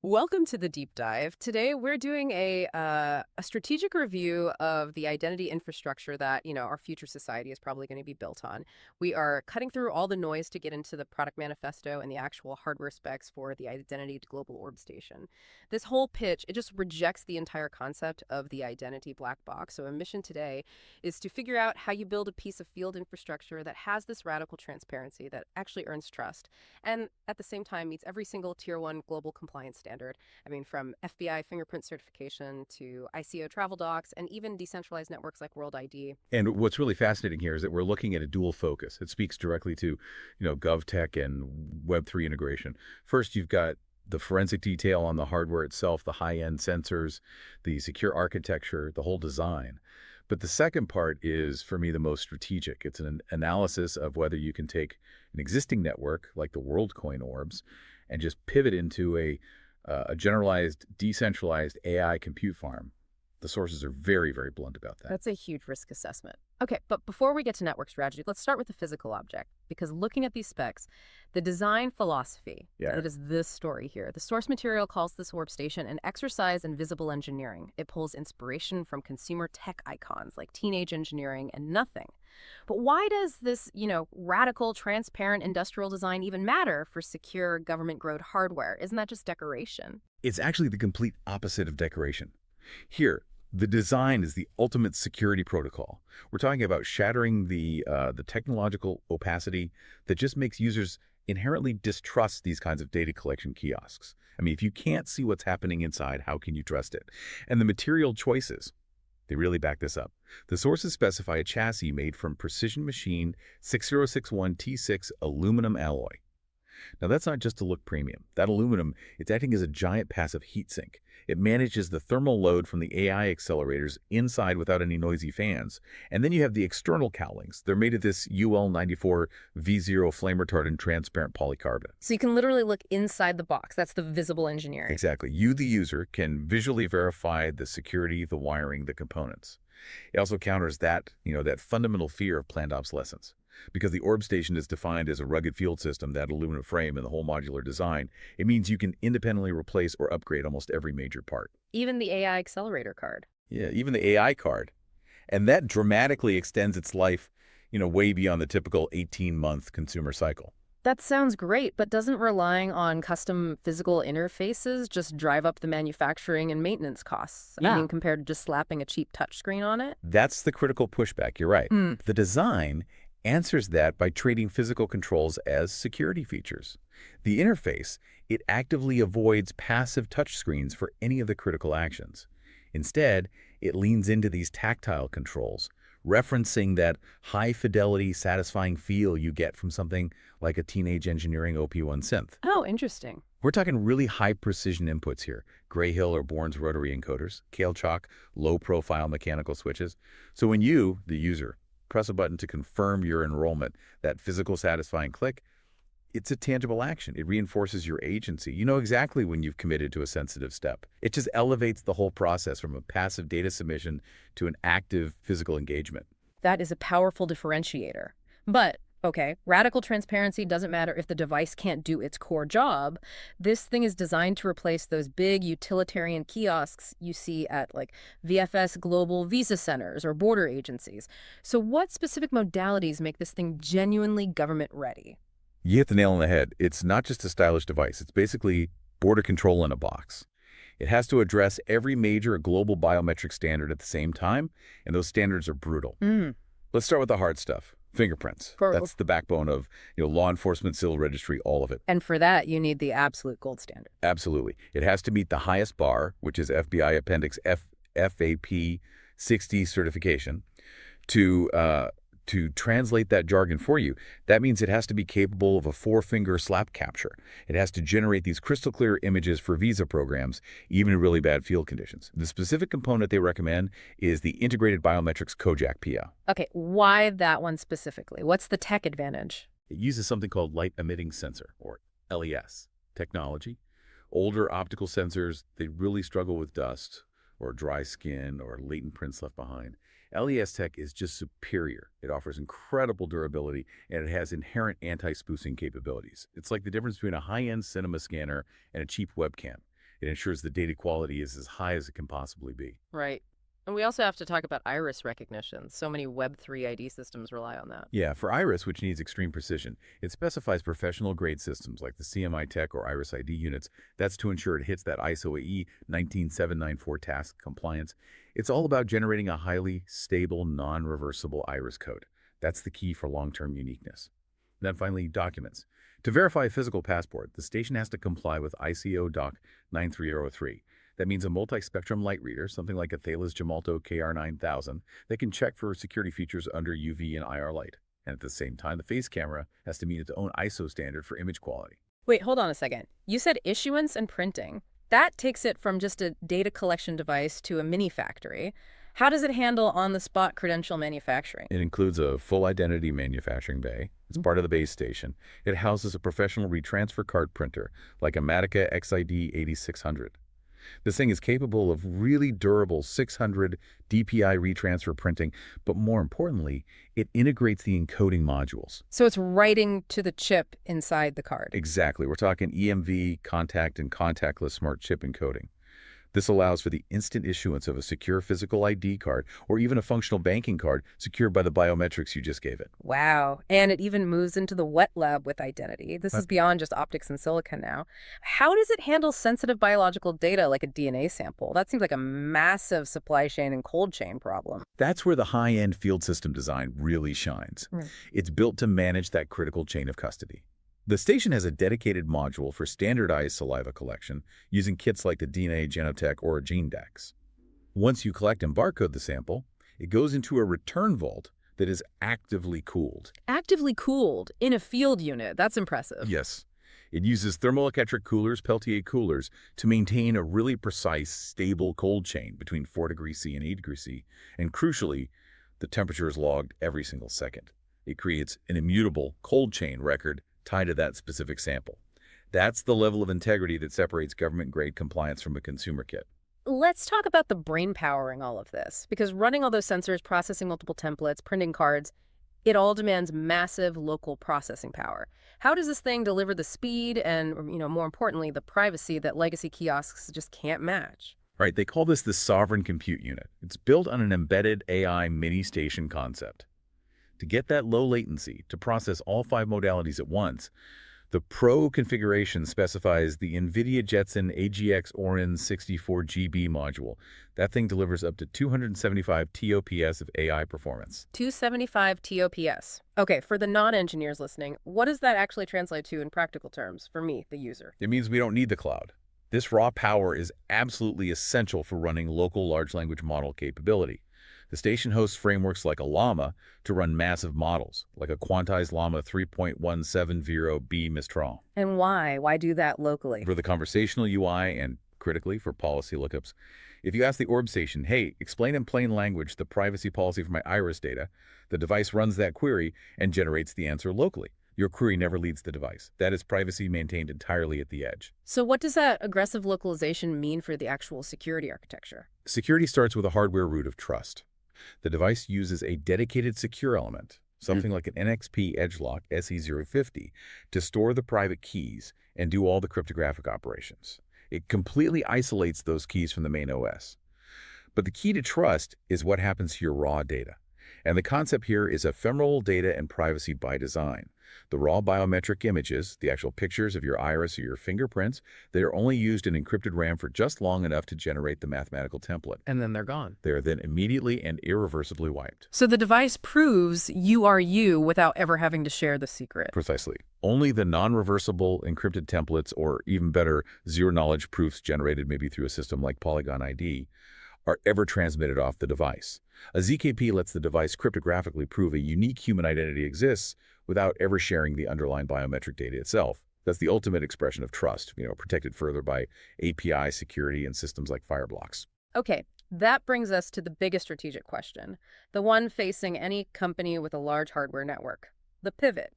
Welcome to the deep dive. Today we're doing a strategic review of the identity infrastructure that, our future society is probably going to be built on. We are cutting through all the noise to get into the product manifesto and the actual hardware specs for the Identity Global Orb Station. This whole pitch, it just rejects the entire concept of the identity black box. So a mission today is to figure out how you build a piece of field infrastructure that has this radical transparency that actually earns trust and at the same time meets every single tier 1 global compliance standard. I mean, from FBI fingerprint certification to ICO travel docs and even decentralized networks like World ID. And what's really fascinating here is that we're looking at a dual focus. It speaks directly to, GovTech and Web3 integration. First, you've got the forensic detail on the hardware itself, the high-end sensors, the secure architecture, the whole design. But the second part is, for me, the most strategic. It's an analysis of whether you can take an existing network like the WorldCoin orbs and just pivot into a generalized, decentralized AI compute farm. The sources are very, very blunt about that. That's a huge risk assessment. Okay, but before we get to network strategy, let's start with the physical object. Because looking at these specs, the design philosophy, Yeah. it is this story here. The source material calls this orb station an exercise in visible engineering. It pulls inspiration from consumer tech icons like teenage engineering and nothing. But why does this, radical, transparent industrial design even matter for secure government-grade hardware? Isn't that just decoration? It's actually the complete opposite of decoration. Here, the design is the ultimate security protocol. We're talking about shattering the technological opacity that just makes users inherently distrust these kinds of data collection kiosks. I mean, if you can't see what's happening inside, how can you trust it? And the material choices, they really back this up. The sources specify a chassis made from Precision Machine 6061 T6 aluminum alloy. Now, that's not just to look premium. That aluminum, it's acting as a giant passive heat sink. It manages the thermal load from the AI accelerators inside without any noisy fans. And then you have the external cowlings. They're made of this UL94 V0 flame retardant transparent polycarbonate. So you can literally look inside the box. That's the visible engineering. Exactly. You, the user, can visually verify the security, the wiring, the components. It also counters that fundamental fear of planned obsolescence. Because the orb station is defined as a rugged field system, that aluminum frame and the whole modular design, it means you can independently replace or upgrade almost every major part. Even the AI accelerator card. Yeah, even the AI card. And that dramatically extends its life, way beyond the typical 18-month consumer cycle. That sounds great, but doesn't relying on custom physical interfaces just drive up the manufacturing and maintenance costs? I Yeah. mean, compared to just slapping a cheap touchscreen on it? That's the critical pushback. You're right. The design answers that by treating physical controls as security features. The interface, it actively avoids passive touchscreens for any of the critical actions. Instead, it leans into these tactile controls, referencing that high-fidelity, satisfying feel you get from something like a teenage engineering OP1 synth. Oh, interesting. We're talking really high-precision inputs here. Grayhill or Bourne's rotary encoders, Kale-Chalk, low-profile mechanical switches. So when you, the user, press a button to confirm your enrollment, that physical satisfying click, it's a tangible action. It reinforces your agency. You know exactly when you've committed to a sensitive step. It just elevates the whole process from a passive data submission to an active physical engagement. That is a powerful differentiator. But, okay, radical transparency doesn't matter if the device can't do its core job. This thing is designed to replace those big utilitarian kiosks you see at like VFS Global Visa Centers or border agencies. So what specific modalities make this thing genuinely government ready? You hit the nail on the head. It's not just a stylish device. It's basically border control in a box. It has to address every major global biometric standard at the same time, and those standards are brutal. Let's start with the hard stuff. Fingerprints. That's the backbone of law enforcement, civil registry, all of it. And for that, you need the absolute gold standard. Absolutely. It has to meet the highest bar, which is FBI Appendix FAP 60 certification, to translate that jargon for you. That means it has to be capable of a 4-finger slap capture. It has to generate these crystal clear images for visa programs, even in really bad field conditions. The specific component they recommend is the Integrated Biometrics Kojak PIA. Okay, why that one specifically? What's the tech advantage? It uses something called light emitting sensor, or LES, technology. Older optical sensors, they really struggle with dust or dry skin or latent prints left behind. LES tech is just superior. It offers incredible durability, and it has inherent anti-spoofing capabilities. It's like the difference between a high-end cinema scanner and a cheap webcam. It ensures the data quality is as high as it can possibly be. Right. And we also have to talk about iris recognition. So many Web3 ID systems rely on that. Yeah, for Iris, which needs extreme precision, it specifies professional-grade systems like the CMI Tech or Iris ID units. That's to ensure it hits that ISO AE 19794 task compliance. It's all about generating a highly stable, non-reversible iris code. That's the key for long-term uniqueness. Then finally, documents. To verify a physical passport, the station has to comply with ICO Doc 9303. That means a multi-spectrum light reader, something like a Thales Gemalto KR9000, that can check for security features under UV and IR light. And at the same time, the face camera has to meet its own ISO standard for image quality. Wait, hold on a second. You said issuance and printing. That takes it from just a data collection device to a mini factory. How does it handle on-the-spot credential manufacturing? It includes a full identity manufacturing bay. It's part of the base station. It houses a professional retransfer card printer, like a Matica XID 8600. This thing is capable of really durable 600 DPI retransfer printing, but more importantly, it integrates the encoding modules. So it's writing to the chip inside the card. Exactly. We're talking EMV, contact, and contactless smart chip encoding. This allows for the instant issuance of a secure physical ID card or even a functional banking card secured by the biometrics you just gave it. Wow. And it even moves into the wet lab with identity. This is beyond just optics and silicon now. How does it handle sensitive biological data like a DNA sample? That seems like a massive supply chain and cold chain problem. That's where the high-end field system design really shines. It's built to manage that critical chain of custody. The station has a dedicated module for standardized saliva collection using kits like the DNA Genotech or GeneDx. Once you collect and barcode the sample, it goes into a return vault that is actively cooled. Actively cooled in a field unit. That's impressive. Yes. It uses thermoelectric coolers, Peltier coolers, to maintain a really precise, stable cold chain between 4 degrees C and 8 degrees C, and crucially, the temperature is logged every single second. It creates an immutable cold chain record tied to that specific sample. That's the level of integrity that separates government-grade compliance from a consumer kit. Let's talk about the brain powering all of this, because running all those sensors, processing multiple templates, printing cards, it all demands massive local processing power. How does this thing deliver the speed and, more importantly, the privacy that legacy kiosks just can't match? Right, they call this the Sovereign Compute Unit. It's built on an embedded AI mini-station concept. To get that low latency, to process all 5 modalities at once, the Pro configuration specifies the NVIDIA Jetson AGX Orin 64GB module. That thing delivers up to 275 TOPS of AI performance. 275 TOPS. Okay, for the non-engineers listening, what does that actually translate to in practical terms for me, the user? It means we don't need the cloud. This raw power is absolutely essential for running local large language model capability. The station hosts frameworks like a Llama to run massive models, like a quantized Llama 3.170B Mistral. And why? Why do that locally? For the conversational UI and, critically, for policy lookups. If you ask the Orb station, hey, explain in plain language the privacy policy for my iris data, the device runs that query and generates the answer locally. Your query never leaves the device. That is privacy maintained entirely at the edge. So what does that aggressive localization mean for the actual security architecture? Security starts with a hardware root of trust. The device uses a dedicated secure element, something like an NXP EdgeLock SE050, to store the private keys and do all the cryptographic operations. It completely isolates those keys from the main OS. But the key to trust is what happens to your raw data. And the concept here is ephemeral data and privacy by design. The raw biometric images, the actual pictures of your iris or your fingerprints, they are only used in encrypted RAM for just long enough to generate the mathematical template. And then they're gone. They are then immediately and irreversibly wiped. So the device proves you are you without ever having to share the secret. Precisely. Only the non-reversible encrypted templates, or even better, zero-knowledge proofs generated maybe through a system like Polygon ID, are ever transmitted off the device. A ZKP lets the device cryptographically prove a unique human identity exists without ever sharing the underlying biometric data itself. That's the ultimate expression of trust, protected further by API security and systems like Fireblocks. Okay, that brings us to the biggest strategic question, the one facing any company with a large hardware network, the pivot.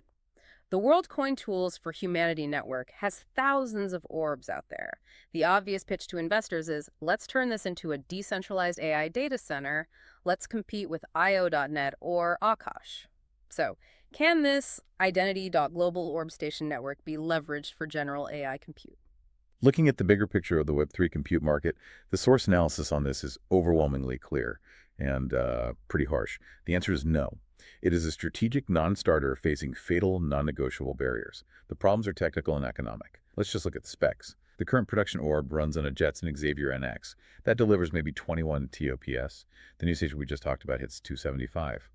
The WorldCoin Tools for Humanity network has thousands of orbs out there. The obvious pitch to investors is, let's turn this into a decentralized AI data center. Let's compete with IO.net or Akash. So, can this Identity.Global Orb Station network be leveraged for general AI compute? Looking at the bigger picture of the Web3 compute market, the source analysis on this is overwhelmingly clear and pretty harsh. The answer is no. It is a strategic non-starter facing fatal, non-negotiable barriers. The problems are technical and economic. Let's just look at the specs. The current production orb runs on a Jetson Xavier NX. That delivers maybe 21 TOPS. The new station we just talked about hits 275.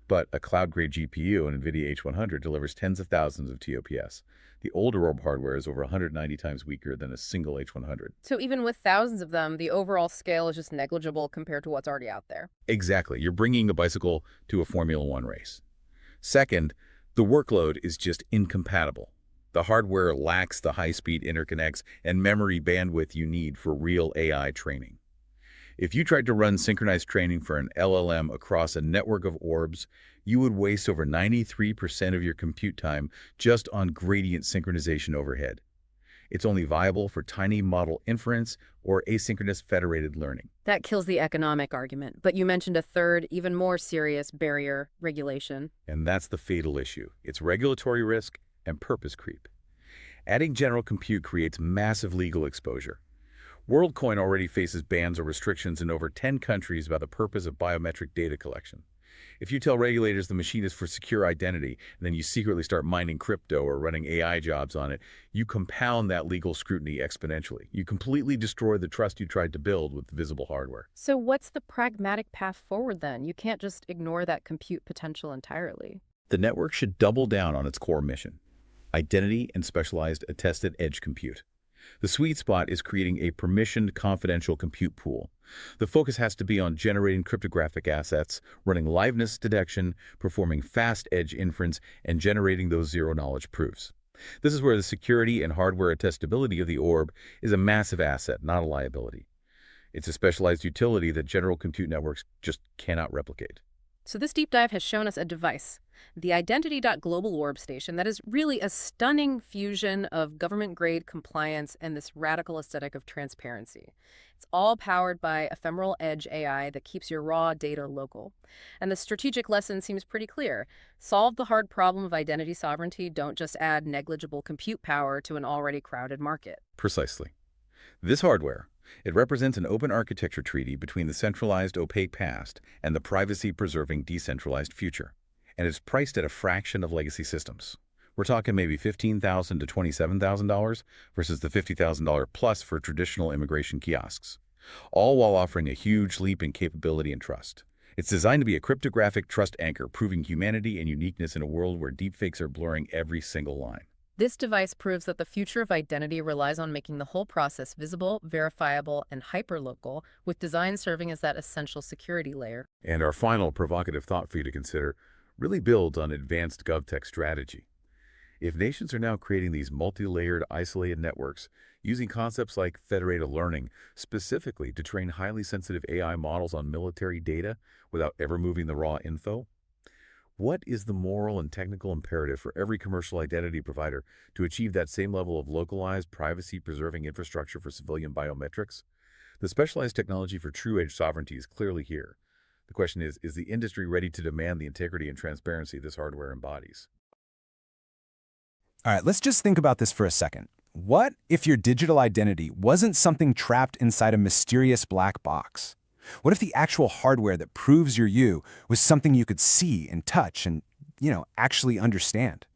But a cloud-grade GPU, an NVIDIA H100, delivers tens of thousands of TOPS. The older orb hardware is over 190 times weaker than a single H100. So even with thousands of them, the overall scale is just negligible compared to what's already out there. Exactly. You're bringing a bicycle to a Formula One race. Second, the workload is just incompatible. The hardware lacks the high-speed interconnects and memory bandwidth you need for real AI training. If you tried to run synchronized training for an LLM across a network of orbs, you would waste over 93% of your compute time just on gradient synchronization overhead. It's only viable for tiny model inference or asynchronous federated learning. That kills the economic argument. But you mentioned a third, even more serious barrier: regulation. And that's the fatal issue. It's regulatory risk and purpose creep. Adding general compute creates massive legal exposure. WorldCoin already faces bans or restrictions in over 10 countries about the purpose of biometric data collection. If you tell regulators the machine is for secure identity, and then you secretly start mining crypto or running AI jobs on it, you compound that legal scrutiny exponentially. You completely destroy the trust you tried to build with visible hardware. So what's the pragmatic path forward then? You can't just ignore that compute potential entirely. The network should double down on its core mission: identity and specialized attested edge compute. The sweet spot is creating a permissioned confidential compute pool. The focus has to be on generating cryptographic assets, running liveness detection, performing fast edge inference, and generating those zero-knowledge proofs. This is where the security and hardware attestability of the orb is a massive asset, not a liability. It's a specialized utility that general compute networks just cannot replicate. So this deep dive has shown us a device, the Identity.Global Orb Station, that is really a stunning fusion of government-grade compliance and this radical aesthetic of transparency. It's all powered by ephemeral edge AI that keeps your raw data local. And the strategic lesson seems pretty clear. Solve the hard problem of identity sovereignty, don't just add negligible compute power to an already crowded market. Precisely. This hardware, it represents an open architecture treaty between the centralized opaque past and the privacy-preserving decentralized future. And it's priced at a fraction of legacy systems. We're talking maybe $15,000 to $27,000 versus the $50,000 plus for traditional immigration kiosks, all while offering a huge leap in capability and trust. It's designed to be a cryptographic trust anchor, proving humanity and uniqueness in a world where deepfakes are blurring every single line. This device proves that the future of identity relies on making the whole process visible, verifiable, and hyperlocal, with design serving as that essential security layer. And our final provocative thought for you to consider really builds on advanced GovTech strategy. If nations are now creating these multi-layered, isolated networks, using concepts like federated learning specifically to train highly sensitive AI models on military data without ever moving the raw info, what is the moral and technical imperative for every commercial identity provider to achieve that same level of localized, privacy-preserving infrastructure for civilian biometrics? The specialized technology for true edge sovereignty is clearly here. The question is the industry ready to demand the integrity and transparency this hardware embodies? All right, let's just think about this for a second. What if your digital identity wasn't something trapped inside a mysterious black box? What if the actual hardware that proves you're you was something you could see and touch and, actually understand?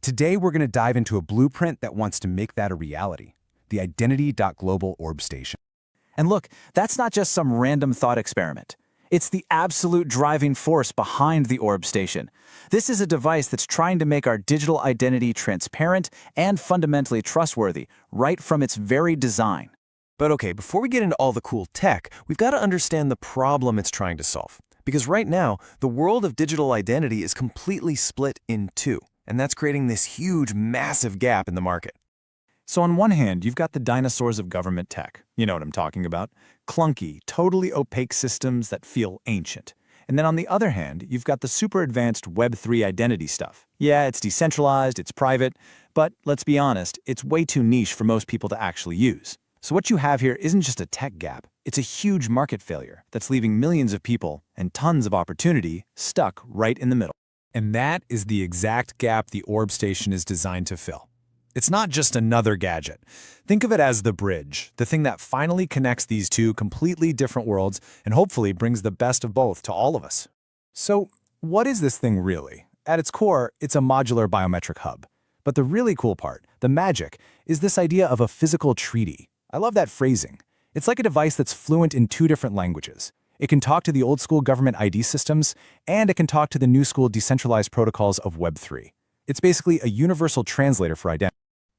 Today, we're going to dive into a blueprint that wants to make that a reality: the Identity.Global Orb Station. And look, that's not just some random thought experiment. It's the absolute driving force behind the Orb Station. This is a device that's trying to make our digital identity transparent and fundamentally trustworthy, right from its very design. But okay, before we get into all the cool tech, we've got to understand the problem it's trying to solve. Because right now, the world of digital identity is completely split in two, and that's creating this huge, massive gap in the market. So on one hand, you've got the dinosaurs of government tech. You know what I'm talking about. Clunky, totally opaque systems that feel ancient. And then on the other hand, you've got the super advanced Web3 identity stuff. Yeah, it's decentralized, it's private, but let's be honest, it's way too niche for most people to actually use. So what you have here isn't just a tech gap, it's a huge market failure that's leaving millions of people and tons of opportunity stuck right in the middle. And that is the exact gap the Orb Station is designed to fill. It's not just another gadget. Think of it as the bridge, the thing that finally connects these two completely different worlds and hopefully brings the best of both to all of us. So, what is this thing really? At its core, it's a modular biometric hub. But the really cool part, the magic, is this idea of a physical treaty. I love that phrasing. It's like a device that's fluent in two different languages. It can talk to the old-school government ID systems, and it can talk to the new-school decentralized protocols of Web3. It's basically a universal translator for identity.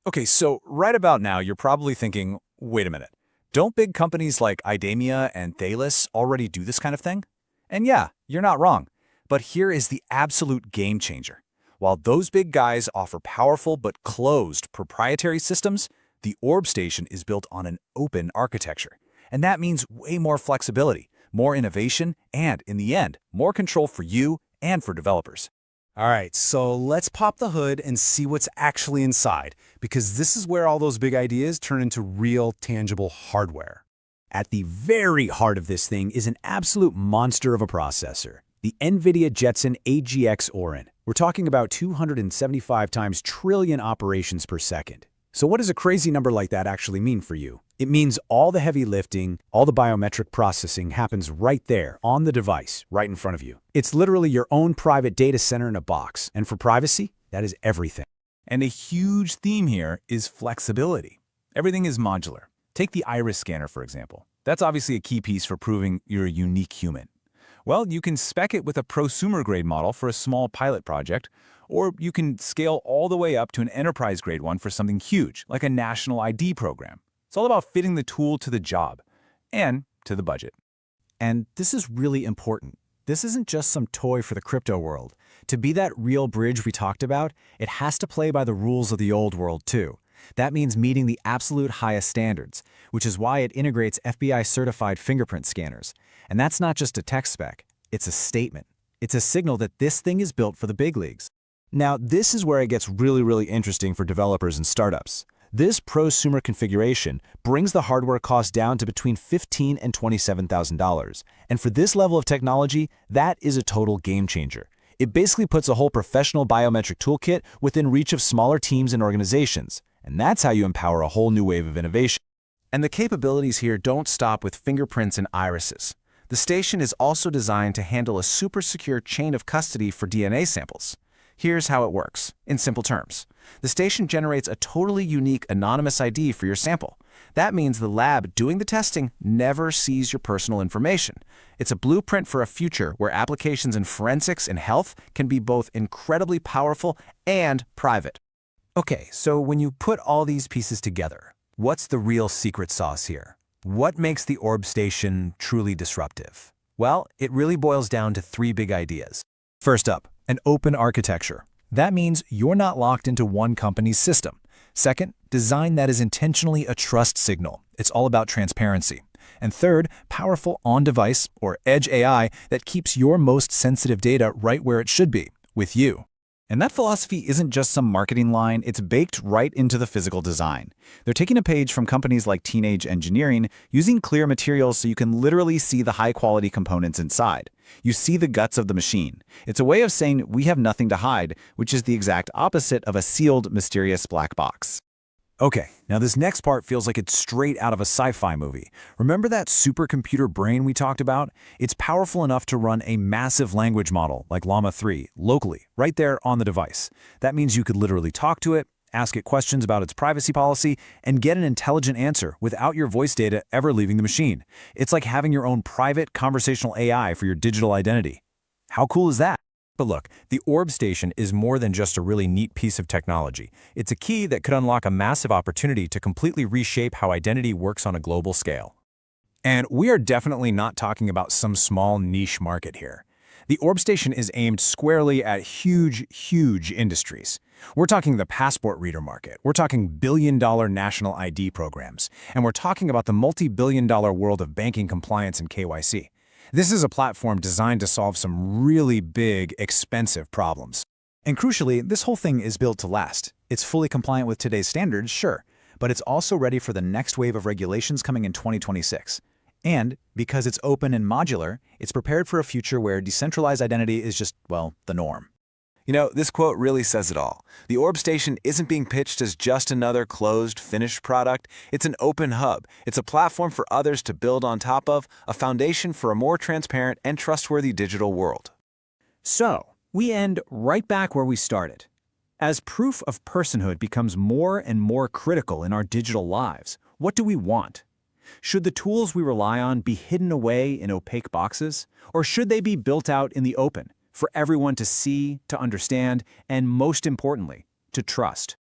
Okay, so right about now, you're probably thinking, wait a minute, don't big companies like IDEMIA and Thales already do this kind of thing? And yeah, you're not wrong. But here is the absolute game changer. While those big guys offer powerful but closed proprietary systems, the Orb Station is built on an open architecture. And that means way more flexibility, more innovation, and in the end, more control for you and for developers. All right, so let's pop the hood and see what's actually inside, because this is where all those big ideas turn into real, tangible hardware. At the very heart of this thing is an absolute monster of a processor, the NVIDIA Jetson AGX Orin. We're talking about 275 times trillion operations per second. So what does a crazy number like that actually mean for you? It means all the heavy lifting, all the biometric processing happens right there on the device, right in front of you. It's literally your own private data center in a box. And for privacy, that is everything. And a huge theme here is flexibility. Everything is modular. Take the iris scanner, for example. That's obviously a key piece for proving you're a unique human. Well, you can spec it with a prosumer-grade model for a small pilot project, or you can scale all the way up to an enterprise-grade one for something huge, like a national ID program. It's all about fitting the tool to the job and to the budget. And this is really important. This isn't just some toy for the crypto world. To be that real bridge we talked about, it has to play by the rules of the old world too. That means meeting the absolute highest standards, which is why it integrates FBI-certified fingerprint scanners. And that's not just a tech spec, it's a statement. It's a signal that this thing is built for the big leagues. Now, this is where it gets really interesting for developers and startups. This prosumer configuration brings the hardware cost down to between $15,000 and $27,000. And for this level of technology, that is a total game changer. It basically puts a whole professional biometric toolkit within reach of smaller teams and organizations. And that's how you empower a whole new wave of innovation. And the capabilities here don't stop with fingerprints and irises. The station is also designed to handle a super secure chain of custody for DNA samples. Here's how it works, in simple terms. The station generates a totally unique anonymous ID for your sample. That means the lab doing the testing never sees your personal information. It's a blueprint for a future where applications in forensics and health can be both incredibly powerful and private. Okay, so when you put all these pieces together, what's the real secret sauce here? What makes the Orb Station truly disruptive? Well, it really boils down to three big ideas. First up, an open architecture. That means you're not locked into one company's system. Second, design that is intentionally a trust signal. It's all about transparency. And third, powerful on-device or edge AI that keeps your most sensitive data right where it should be, with you. And that philosophy isn't just some marketing line, it's baked right into the physical design. They're taking a page from companies like Teenage Engineering, using clear materials so you can literally see the high-quality components inside. You see the guts of the machine. It's a way of saying we have nothing to hide, which is the exact opposite of a sealed, mysterious black box. Okay, now this next part feels like it's straight out of a sci-fi movie. Remember that supercomputer brain we talked about? It's powerful enough to run a massive language model like Llama 3 locally, right there on the device. That means you could literally talk to it, ask it questions about its privacy policy, and get an intelligent answer without your voice data ever leaving the machine. It's like having your own private conversational AI for your digital identity. How cool is that? But look, the Orb Station is more than just a really neat piece of technology. It's a key that could unlock a massive opportunity to completely reshape how identity works on a global scale. And we are definitely not talking about some small niche market here. The Orb Station is aimed squarely at huge industries. We're talking the passport reader market. We're talking billion-dollar national ID programs. And we're talking about the multi-billion-dollar world of banking compliance and KYC. This is a platform designed to solve some really big, expensive problems. And crucially, this whole thing is built to last. It's fully compliant with today's standards, sure, but it's also ready for the next wave of regulations coming in 2026. And because it's open and modular, it's prepared for a future where decentralized identity is just, well, the norm. You know, this quote really says it all. The Orb Station isn't being pitched as just another closed, finished product. It's an open hub. It's a platform for others to build on top of, a foundation for a more transparent and trustworthy digital world. So, we end right back where we started. As proof of personhood becomes more and more critical in our digital lives, what do we want? Should the tools we rely on be hidden away in opaque boxes? Or should they be built out in the open, for everyone to see, to understand, and most importantly, to trust?